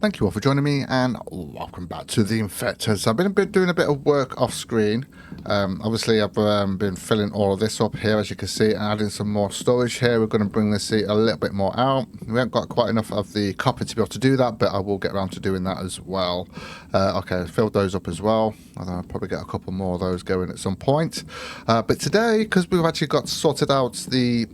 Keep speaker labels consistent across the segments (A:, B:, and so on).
A: Thank you all for joining me, and welcome back to the Infectors. I've been doing a bit of work off screen. Obviously, I've been filling all of this up here, as you can see, and adding some more storage here. We're going to bring this a little bit more out. We haven't got quite enough of the copper to be able to do that, but I will get around to doing that as well. Okay, filled those up as well. I'll probably get a couple more of those going at some point. But today, because we've actually got sorted out the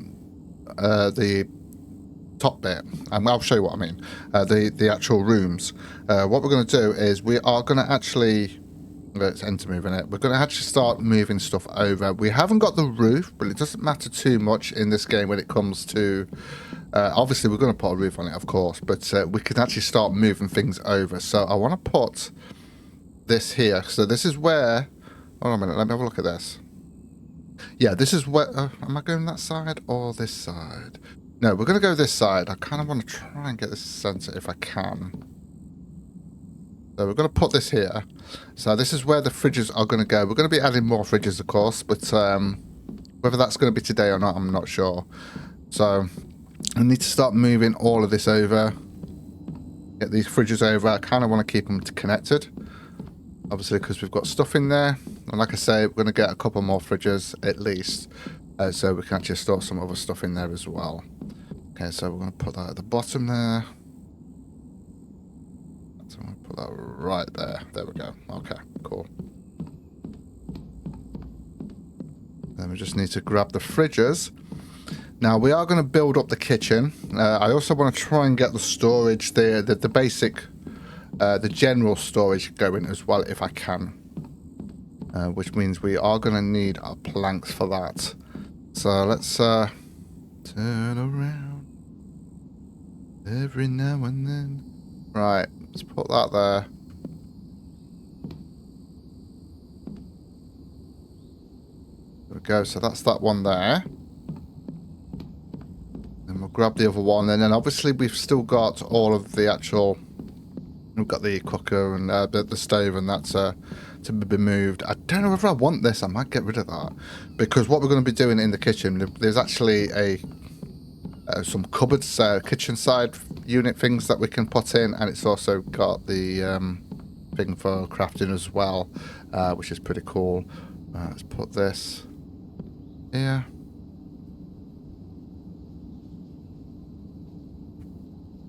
A: top bit, and I'll show you what I mean, the actual rooms. What we're going to do is we are going to actually, let's enter moving it, we're going to actually start moving stuff over. We haven't got the roof, but it doesn't matter too much in this game when it comes to, obviously we're going to put a roof on it, of course, but we can actually start moving things over. So I want to put this here. So this is where, hold on a minute, let me have a look at this. Yeah, this is where, am I going that side or this side? No, we're going to go this side. I kind of want to try and get this center if I can. So we're going to put this here. So this is where the fridges are going to go. We're going to be adding more fridges, of course, but whether that's going to be today or not, I'm not sure. So I need to start moving all of this over. Get these fridges over. I kind of want to keep them connected. Obviously, because we've got stuff in there. And like I say, we're going to get a couple more fridges at least. So we can actually store some other stuff in there as well. Okay, so we're going to put that at the bottom there. So I'm going to put that right there. There we go. Okay, cool. Then we just need to grab the fridges. Now, we are going to build up the kitchen. I also want to try and get the storage, the basic, the general storage going as well, if I can. Which means we are going to need our planks for that. So let's turn around every now and then. Right, let's put that there. There we go, so that's that one there. Then we'll grab the other one, and then obviously we've still got all of the actual, we've got the cooker and the stove, and that's to be moved. I don't know if I want this. I might get rid of that, because what we're going to be doing in the kitchen, there's actually some cupboards, kitchen side unit things that we can put in, and it's also got the thing for crafting as well, which is pretty cool. Let's put this here.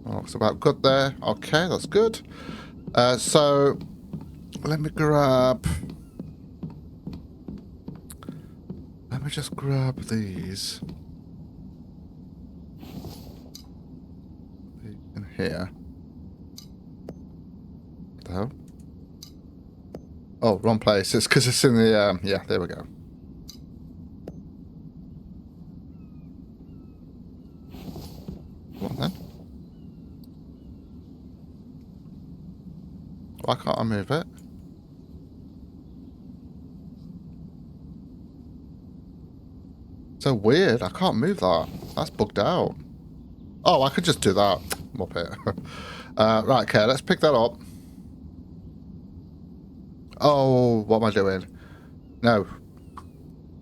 A: Oh, looks about good there. Okay, that's good. So let me just grab these in here. Though. Oh, wrong place. It's because it's in the yeah, there we go. Come on then. Why can't I move it? So weird. I can't move that. That's bugged out. Oh, I could just do that. Up here. Right, okay, let's pick that up. Oh, what am I doing? No.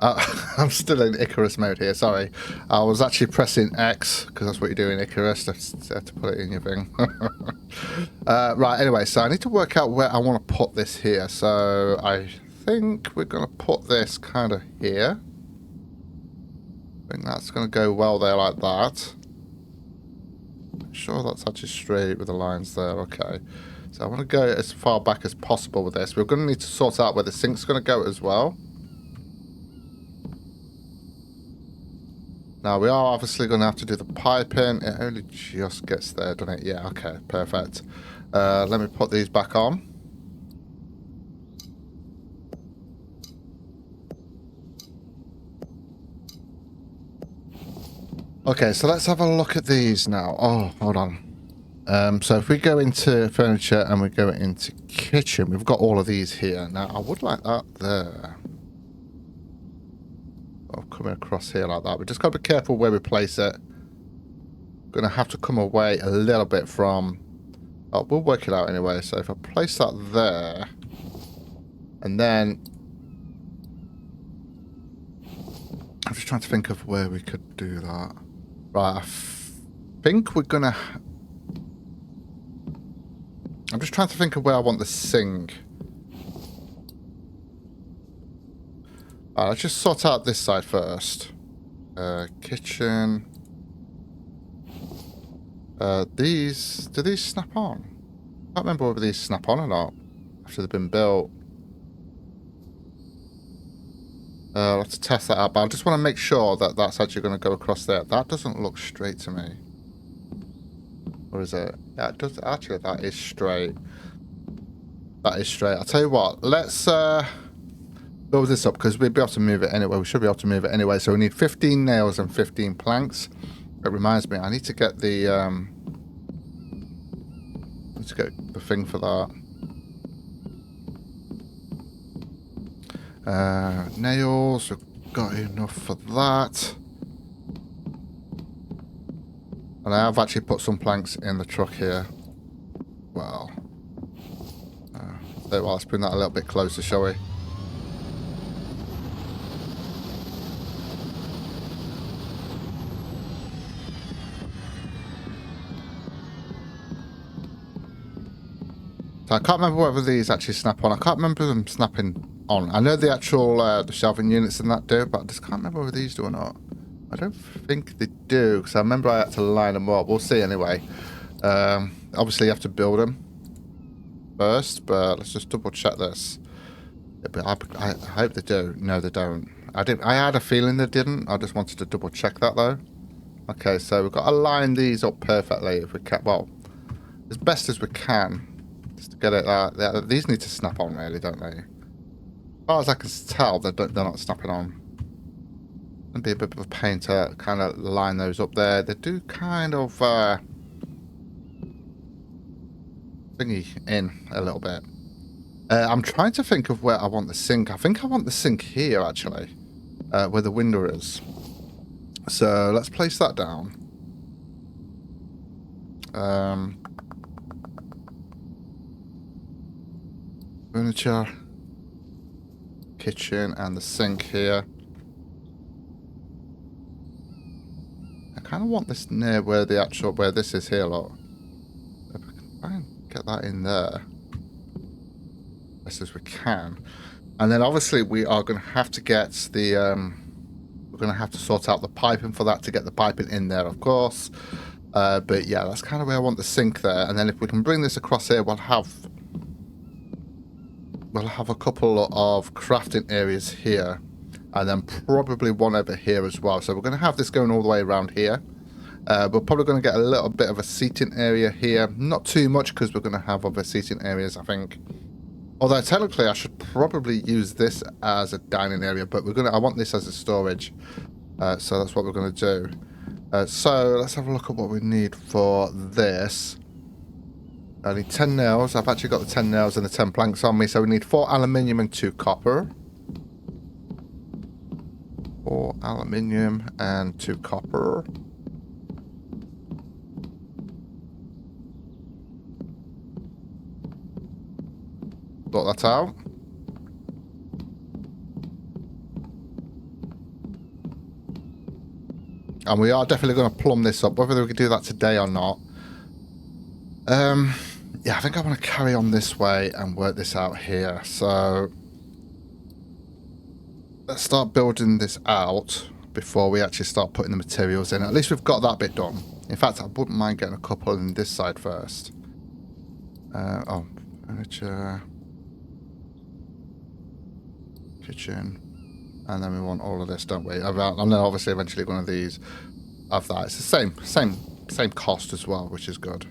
A: I'm still in Icarus mode here, sorry. I was actually pressing X, because that's what you do in Icarus, to put it in your thing. Right, anyway, so I need to work out where I want to put this here. So I think we're going to put this kind of here. I think that's going to go well there like that. I'm sure that's actually straight with the lines there. Okay. So I want to go as far back as possible with this. We're going to need to sort out where the sink's going to go as well. Now, we are obviously going to have to do the piping. It only just gets there, doesn't it? Yeah, okay, perfect. Let me put these back on. Okay, so let's have a look at these now. Oh, hold on. So if we go into furniture and we go into kitchen, we've got all of these here. Now, I would like that there. Coming across here like that. We just got to be careful where we place it. Going to have to come away a little bit from... Oh, we'll work it out anyway. So if I place that there, and then... I'm just trying to think of where we could do that. Right, I think we're going to... I'm just trying to think of where I want the sink. Let's just sort out this side first. Kitchen. Do these snap on? I can't remember whether these snap on or not after they've been built. I'll have to test that out, but I just want to make sure that that's actually going to go across there. That doesn't look straight to me. Or is it? Yeah, it does. Actually, that is straight. That is straight. I'll tell you what, let's build this up because we'll be able to move it anyway. We should be able to move it anyway. So we need 15 nails and 15 planks. It reminds me, I need to get the thing for that. Nails, we've got enough for that. And I have actually put some planks in the truck here. Well, so let's bring that a little bit closer, shall we? So I can't remember whether these actually snap on. I can't remember them snapping on. I know the actual the shelving units and that do, but I just can't remember whether these do or not. I don't think they do, because I remember I had to line them up. We'll see anyway. Obviously, you have to build them first, but let's just double check this. Yeah, but I hope they do. No, they don't. I had a feeling they didn't. I just wanted to double check that though. Okay, so we've got to line these up perfectly if we can. Well, as best as we can. To get it, these need to snap on, really, don't they? As far as I can tell, they're not snapping on. It'd be a bit of a pain to kind of line those up there. They do kind of thingy in a little bit. I'm trying to think of where I want the sink. I think I want the sink here, actually, where the window is. So let's place that down. Furniture, kitchen, and the sink here. I kind of want this near where this is here, look. If we can try and get that in there, best as we can. And then obviously we are going to have to get the, we're going to have to sort out the piping for that to get the piping in there, of course. But yeah, that's kind of where I want the sink there. And then if we can bring this across here, we'll have a couple of crafting areas here, and then probably one over here as well. So we're going to have this going all the way around here. We're probably going to get a little bit of a seating area here. Not too much, because we're going to have other seating areas, I think. Although technically I should probably use this as a dining area, but I want this as a storage. So that's what we're going to do. So let's have a look at what we need for this. I need 10 nails. I've actually got the 10 nails and the 10 planks on me, so we need 4 aluminium and 2 copper. 4 aluminium and 2 copper. Sort that out. And we are definitely going to plumb this up, whether we can do that today or not. Yeah, I think I want to carry on this way and work this out here. So let's start building this out before we actually start putting the materials in. At least we've got that bit done. In fact, I wouldn't mind getting a couple in this side first. Oh, furniture, kitchen, and then we want all of this, don't we? And then obviously eventually one of these have that. It's the same cost as well, which is good.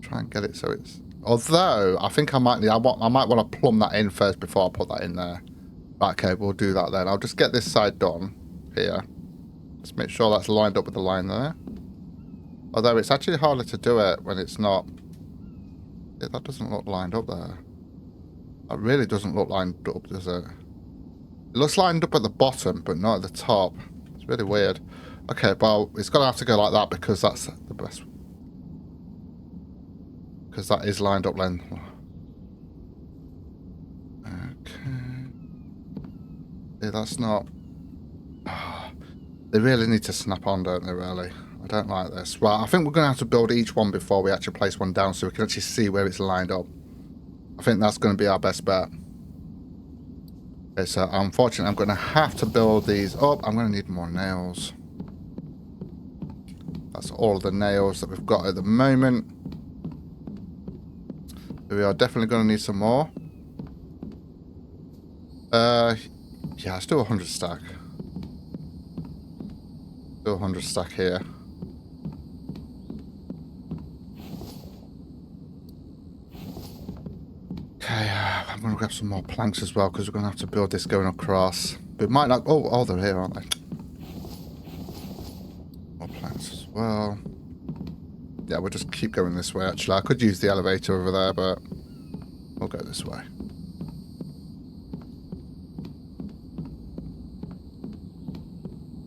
A: Try and get it so it's. Although I think I might want to plumb that in first before I put that in there. Right, okay, we'll do that then. I'll just get this side done here. Let's make sure that's lined up with the line there. Although it's actually harder to do it when it's not. Yeah, that doesn't look lined up there. That really doesn't look lined up, does it? It looks lined up at the bottom, but not at the top. It's really weird. Okay, well, it's going to have to go like that because that's the best. Because that is lined up then. Okay. Yeah, that's not. They really need to snap on, don't they, really? I don't like this. Well, I think we're going to have to build each one before we actually place one down so we can actually see where it's lined up. I think that's going to be our best bet. Okay, so unfortunately, I'm going to have to build these up. I'm going to need more nails. That's all of the nails that we've got at the moment. We are definitely going to need some more. Yeah, let's do 100 stack. Do 100 stack here. Okay, I'm going to grab some more planks as well because we're going to have to build this going across. We might not... Oh, they're here, aren't they? More planks as well. Yeah, we'll just keep going this way, actually. I could use the elevator over there, but we'll go this way.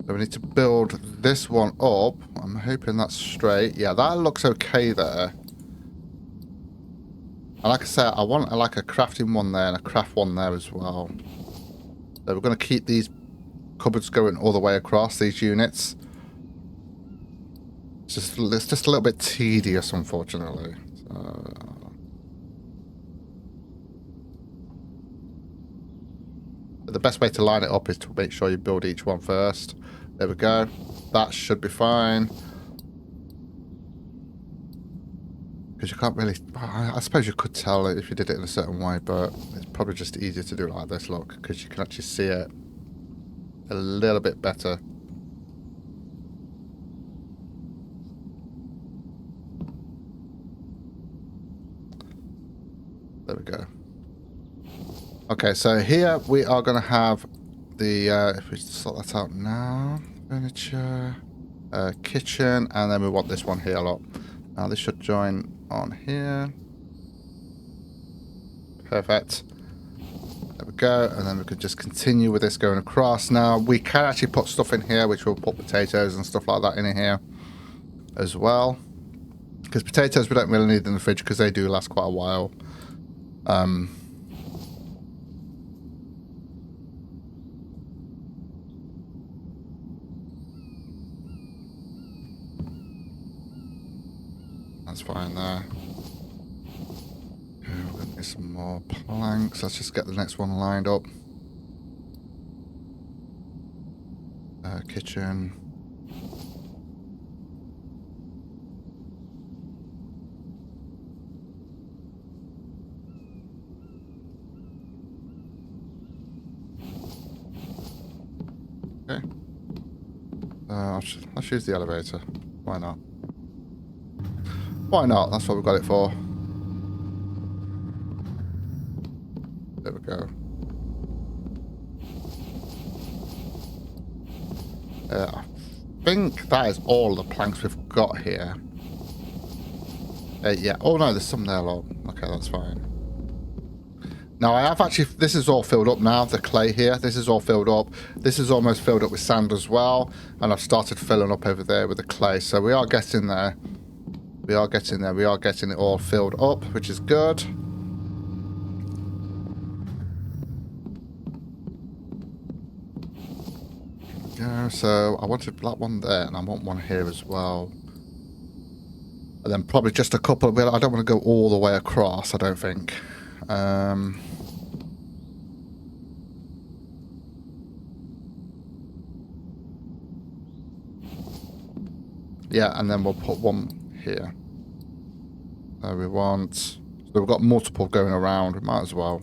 A: So we need to build this one up. I'm hoping that's straight. Yeah, that looks okay there. And like I said, I want like a crafting one there and a craft one there as well. So we're going to keep these cupboards going all the way across these units. It's just a little bit tedious, unfortunately. So... But the best way to line it up is to make sure you build each one first. There we go. That should be fine. Because you can't really... I suppose you could tell it if you did it in a certain way, but it's probably just easier to do it like this, look. Because you can actually see it a little bit better. There we go. Okay, so here we are going to have the, if we sort that out now, furniture, kitchen, and then we want this one here, look. Now this should join on here. Perfect. There we go, and then we could just continue with this going across. Now we can actually put stuff in here, which will put potatoes and stuff like that in here as well. Because potatoes we don't really need in the fridge because they do last quite a while. That's fine there. Okay, we're going to need some more planks. Let's just get the next one lined up. Kitchen. Okay. Let's use the elevator. Why not? Why not? That's what we've got it for. There we go. I think that is all the planks we've got here. Yeah. Oh no, there's some there, log. Okay, that's fine. Now I have actually, this is all filled up now, the clay here, this is all filled up. This is almost filled up with sand as well. And I've started filling up over there with the clay. So we are getting there. We are getting there. We are getting it all filled up, which is good. Go. So I wanted that one there, and I want one here as well. And then probably just a couple. I don't want to go all the way across, I don't think. Yeah, and then we'll put one here. We want... So we've got multiple going around. We might as well.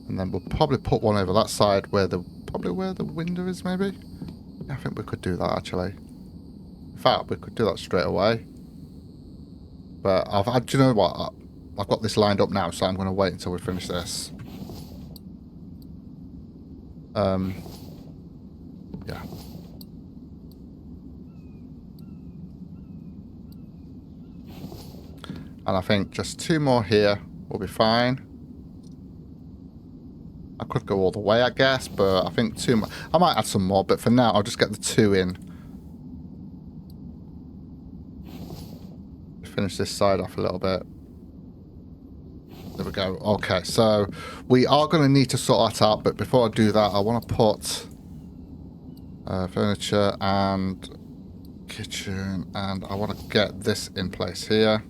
A: And then we'll probably put one over that side where the... Probably where the window is, maybe? Yeah, I think we could do that, actually. In fact, we could do that straight away. But do you know what? I've got this lined up now, so I'm going to wait until we finish this. Yeah. And I think just two more here will be fine. I could go all the way, I guess, but I think two more. I might add some more, but for now, I'll just get the two in. Finish this side off a little bit. There we go. Okay, so we are going to need to sort that out, but before I do that, I want to put Furniture and kitchen, and I want to get this in place here.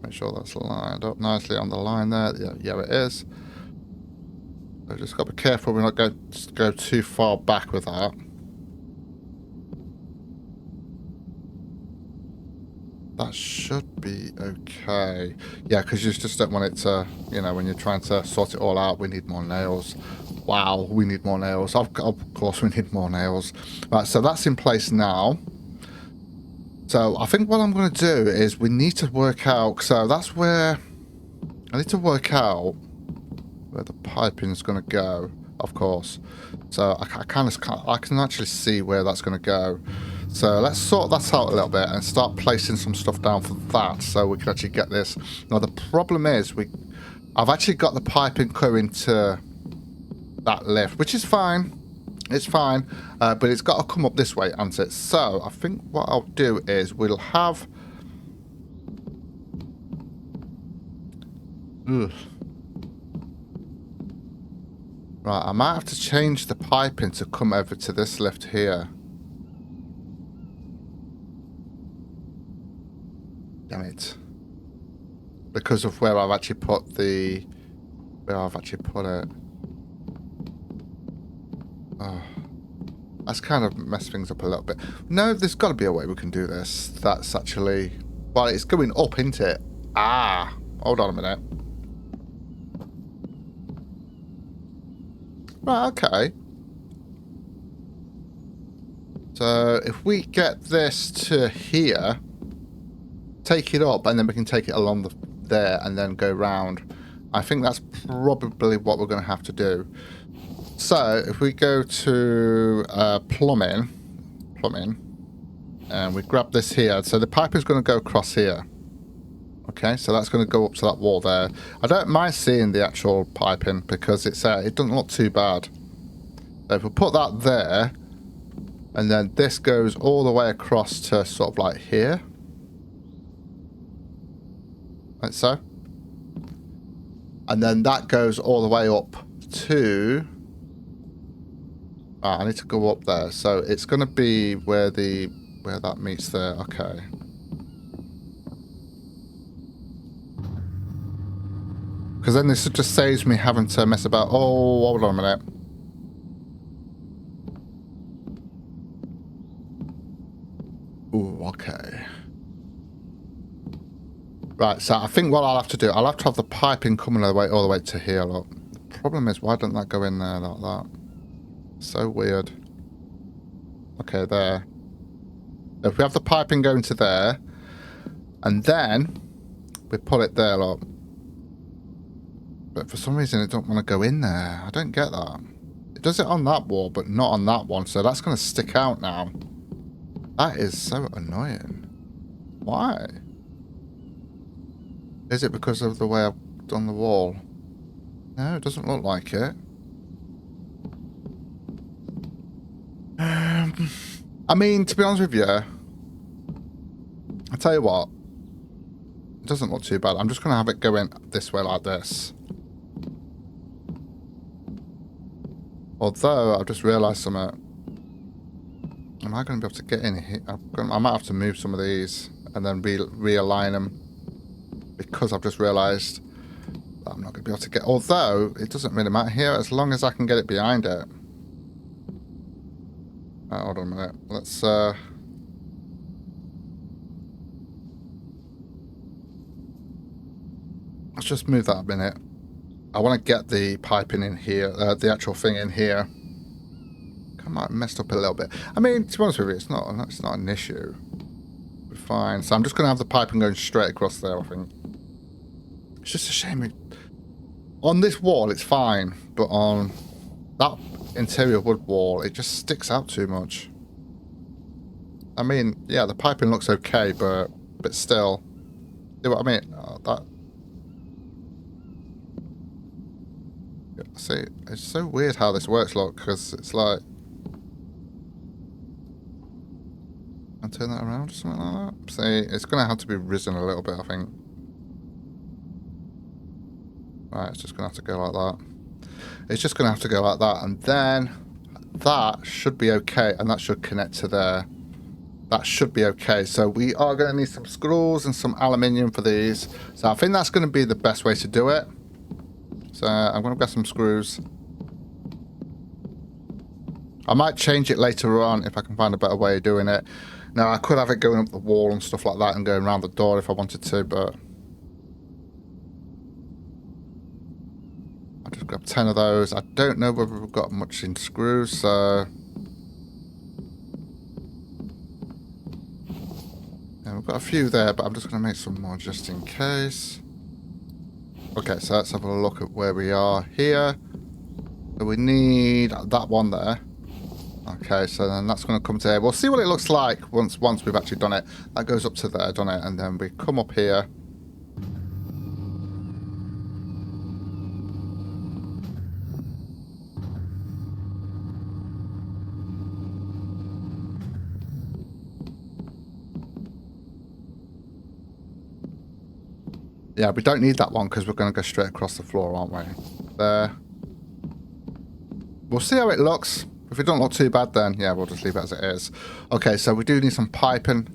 A: Make sure that's lined up nicely on the line there. Yeah, it is. So just got to be careful we're not going to go too far back with that. That should be okay. Yeah, because you just don't want it to, you know, when you're trying to sort it all out, we need more nails. Wow, we need more nails. Of course we need more nails. Right, so that's in place now. So I think what I'm going to do is we need to work out, so that's where I need to work out where the piping is going to go, of course. So I can actually see where that's going to go. So let's sort that out a little bit and start placing some stuff down for that so we can actually get this. Now the problem is I've actually got the piping going to that lift, which is fine. It's fine, but it's got to come up this way, hasn't it? So I think what I'll do is we'll have... Ugh. Right, I might have to change the piping to come over to this lift here. Damn it. Because of where I've actually put the... Where I've actually put it. Oh, that's kind of messed things up a little bit. No, there's got to be a way we can do this. That's actually... Well, it's going up, isn't it? Ah! Hold on a minute. Right, okay. So, if we get this to here, take it up, and then we can take it along there and then go round. I think that's probably what we're going to have to do. So, if we go to plumbing, and we grab this here, so the pipe is going to go across here. Okay, so that's going to go up to that wall there. I don't mind seeing the actual piping because it doesn't look too bad. So if we put that there, and then this goes all the way across to sort of like here. Like so. And then that goes all the way up to... I need to go up there. So it's going to be where that meets there. Okay. Because then this just saves me having to mess about. Oh, hold on a minute. Ooh, okay. Right, so I think what I'll have to do, I'll have to have the piping coming all the way to here. Look. The problem is, why don't that go in there like that? So weird. Okay, there. If we have the piping going to there, and then we put it there, look. But for some reason it don't want to go in there. I don't get that. It does it on that wall, but not on that one. So that's going to stick out now. That is so annoying. Why? Is it because of the way I've done the wall? No, it doesn't look like it. I mean, to be honest with you, I'll tell you what. It doesn't look too bad. I'm just going to have it going this way like this. Although, I've just realised something. Am I going to be able to get in here? I might have to move some of these and then realign them. Because I've just realised that I'm not going to be able to get... Although, it doesn't really matter here as long as I can get it behind it. Right, hold on a minute. Let's just move that a minute. I want to get the piping in here, the actual thing in here. I might have messed up a little bit. I mean, to be honest with you, it's not an issue. We're fine. So I'm just going to have the piping going straight across there, I think. It's just a shame. On this wall, it's fine, but on that interior wood wall, it just sticks out too much. I mean, yeah, the piping looks okay, but still, see what I mean? See, it's so weird how this works, look, because it's like, I'll turn that around or something like that. See, it's going to have to be risen a little bit, I think. Right, it's just going to have to go like that. It's just going to have to go like that, and then that should be okay, and that should connect to there. That should be okay. So we are going to need some screws and some aluminium for these. So I think that's going to be the best way to do it. So I'm going to get some screws. I might change it later on if I can find a better way of doing it. Now, I could have it going up the wall and stuff like that and going around the door if I wanted to, but I'll just grab 10 of those. I don't know whether we've got much in screws, so... Yeah, we've got a few there, but I'm just going to make some more just in case. Okay, so let's have a look at where we are here. So we need that one there. Okay, so then that's going to come to here. We'll see what it looks like once we've actually done it. That goes up to there, done it, and then we come up here. Yeah, we don't need that one because we're going to go straight across the floor, aren't we? There. We'll see how it looks. If it don't look too bad, then yeah, we'll just leave it as it is. Okay, so we do need some piping,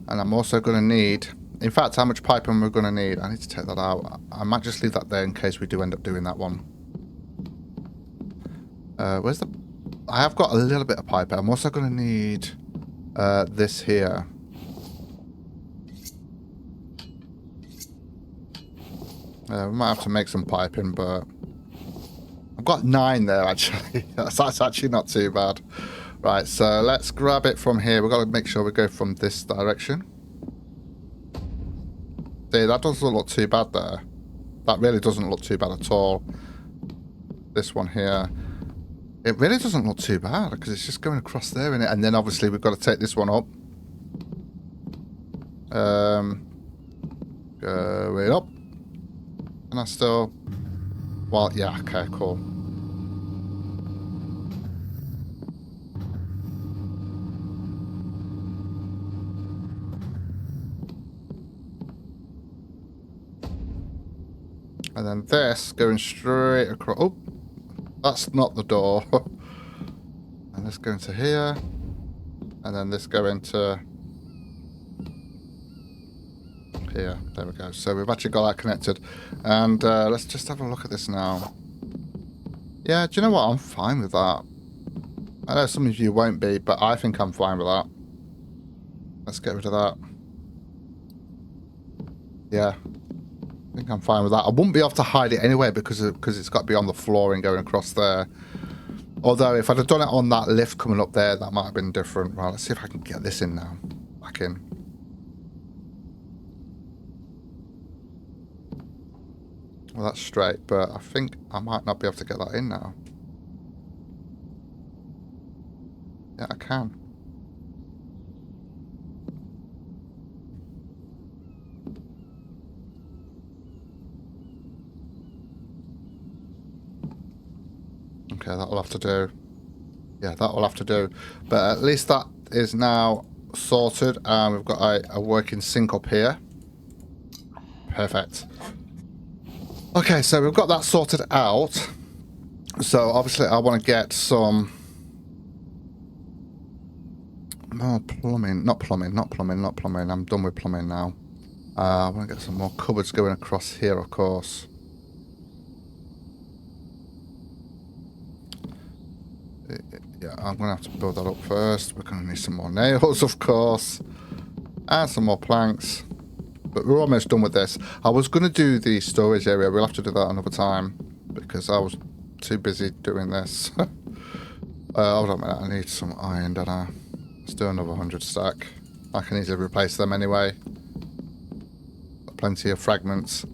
A: and I'm also going to need... In fact, how much piping we're going to need? I need to take that out. I might just leave that there in case we do end up doing that one. Where's the... I have got a little bit of piping. I'm also going to need this here. We might have to make some piping, but... I've got 9 there, actually. That's actually not too bad. Right, so let's grab it from here. We've got to make sure we go from this direction. See, that doesn't look too bad there. That really doesn't look too bad at all. This one here. It really doesn't look too bad, because it's just going across there, innit? And then, obviously, we've got to take this one up. Going up. And I still... Well, yeah, okay, cool. And then this going straight across. Oh, that's not the door. And this going to here. And then this going to here. There we go. So we've actually got that connected. And let's just have a look at this now. Yeah, do you know what? I'm fine with that. I know some of you won't be, but I think I'm fine with that. Let's get rid of that. Yeah. I think I'm fine with that. I wouldn't be able to hide it anyway because it's got to be on the floor and going across there. Although if I'd have done it on that lift coming up there, that might have been different. Right, let's see if I can get this in now. Back in. Well, that's straight, but I think I might not be able to get that in now. Yeah, I can. Okay, that'll have to do. Yeah, that will have to do. But at least that is now sorted, and we've got a working sink up here. Perfect. Okay, so we've got that sorted out. So obviously I want to get some more plumbing. Not plumbing. I'm done with plumbing now. I want to get some more cupboards going across here, of course. Yeah, I'm going to have to build that up first. We're going to need some more nails, of course. And some more planks. But we're almost done with this. I was going to do the storage area. We'll have to do that another time. Because I was too busy doing this. Hold on a minute. I need some iron, don't I? Let's do another 100 stack. I can easily replace them anyway. Got plenty of fragments.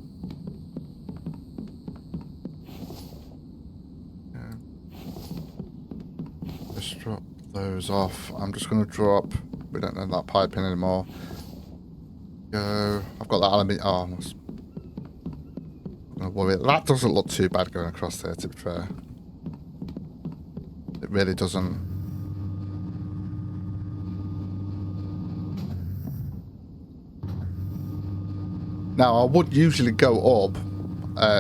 A: Just drop those off. I'm just going to drop... We don't need that pipe in anymore. Go. I've got that aluminium. Oh, I'm not worry. That doesn't look too bad going across there, to be fair. It really doesn't. Now, I would usually go up.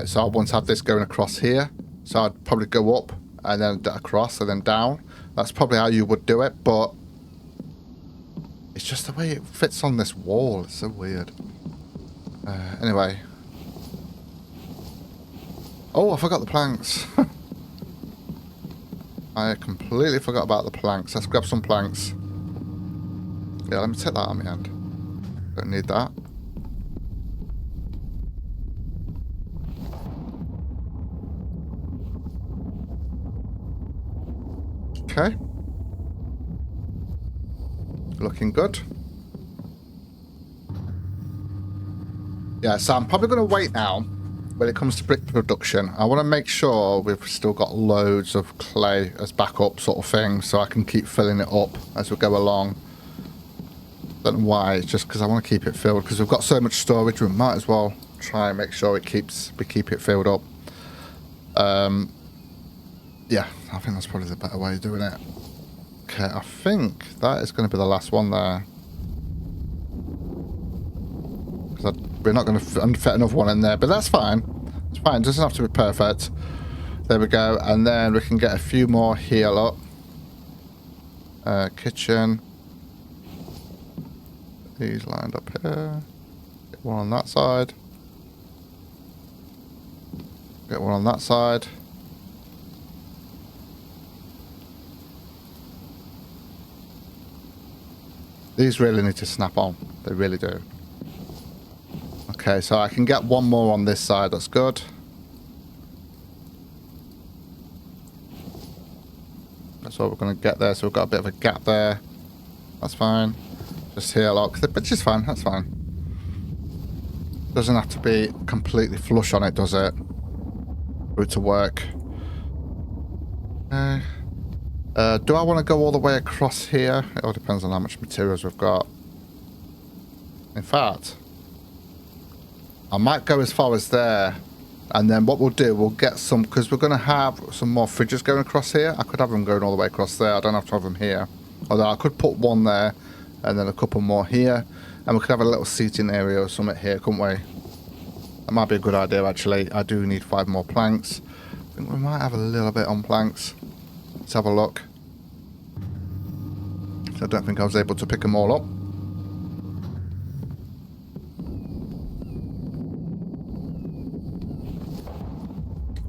A: So I want to have this going across here. So I'd probably go up and then across and then down. That's probably how you would do it, but it's just the way it fits on this wall. It's so weird. Anyway. Oh, I forgot the planks. I completely forgot about the planks. Let's grab some planks. Yeah, let me take that on my hand. Don't need that. Okay. Looking good. Yeah, so I'm probably going to wait now when it comes to brick production. I want to make sure we've still got loads of clay as backup sort of thing, so I can keep filling it up as we go along. Don't know why, it's just because I want to keep it filled, because we've got so much storage, we might as well try and make sure we keep it filled up. Yeah, I think that's probably the better way of doing it. Okay, I think that is going to be the last one there. Because we're not going to fit another one in there, but that's fine. It's fine, it doesn't have to be perfect. There we go, and then we can get a few more here, look. Kitchen. These lined up here. Get one on that side. Get one on that side. These really need to snap on. They really do. Okay, so I can get one more on this side. That's good. That's what we're going to get there. So we've got a bit of a gap there. That's fine. Just here, look. The pitch is fine. That's fine. Doesn't have to be completely flush on it, does it? For it to work. Okay. Do I want to go all the way across here? It all depends on how much materials we've got. In fact, I might go as far as there. And then what we'll do, we'll get some, because we're going to have some more fridges going across here. I could have them going all the way across there. I don't have to have them here. Although I could put one there and then a couple more here. And we could have a little seating area or something here, couldn't we? That might be a good idea, actually. I do need 5 more planks. I think we might have a little bit on planks. Let's have a look. So I don't think I was able to pick them all up.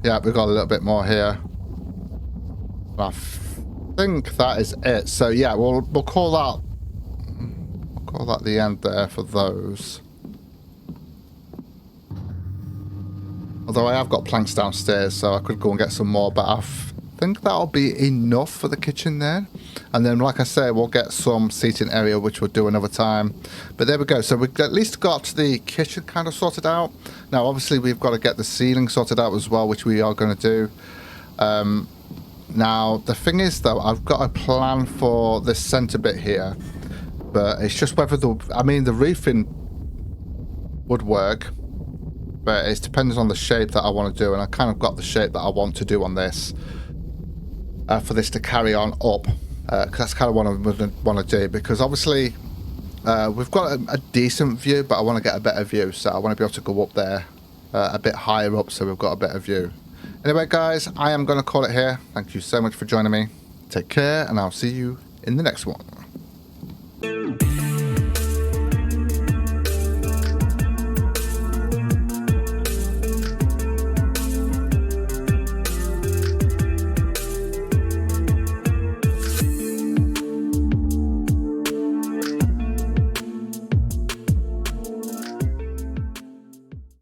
A: Yeah, we've got a little bit more here. I think that is it. So yeah, we'll call that the end there for those. Although I have got planks downstairs, so I could go and get some more, but I think that'll be enough for the kitchen there. And then, like I say, we'll get some seating area, which we'll do another time. But there we go. So we've at least got the kitchen kind of sorted out. Now, obviously, we've got to get the ceiling sorted out as well, which we are going to do. Now, the thing is, though, I've got a plan for this centre bit here. But it's just whether the roofing would work. But it depends on the shape that I want to do. And I kind of got the shape that I want to do on this. For this to carry on up. Because that's kind of what I want to do. Because obviously, we've got a decent view, but I want to get a better view. So I want to be able to go up there a bit higher up so we've got a better view. Anyway, guys, I am going to call it here. Thank you so much for joining me. Take care, and I'll see you in the next one.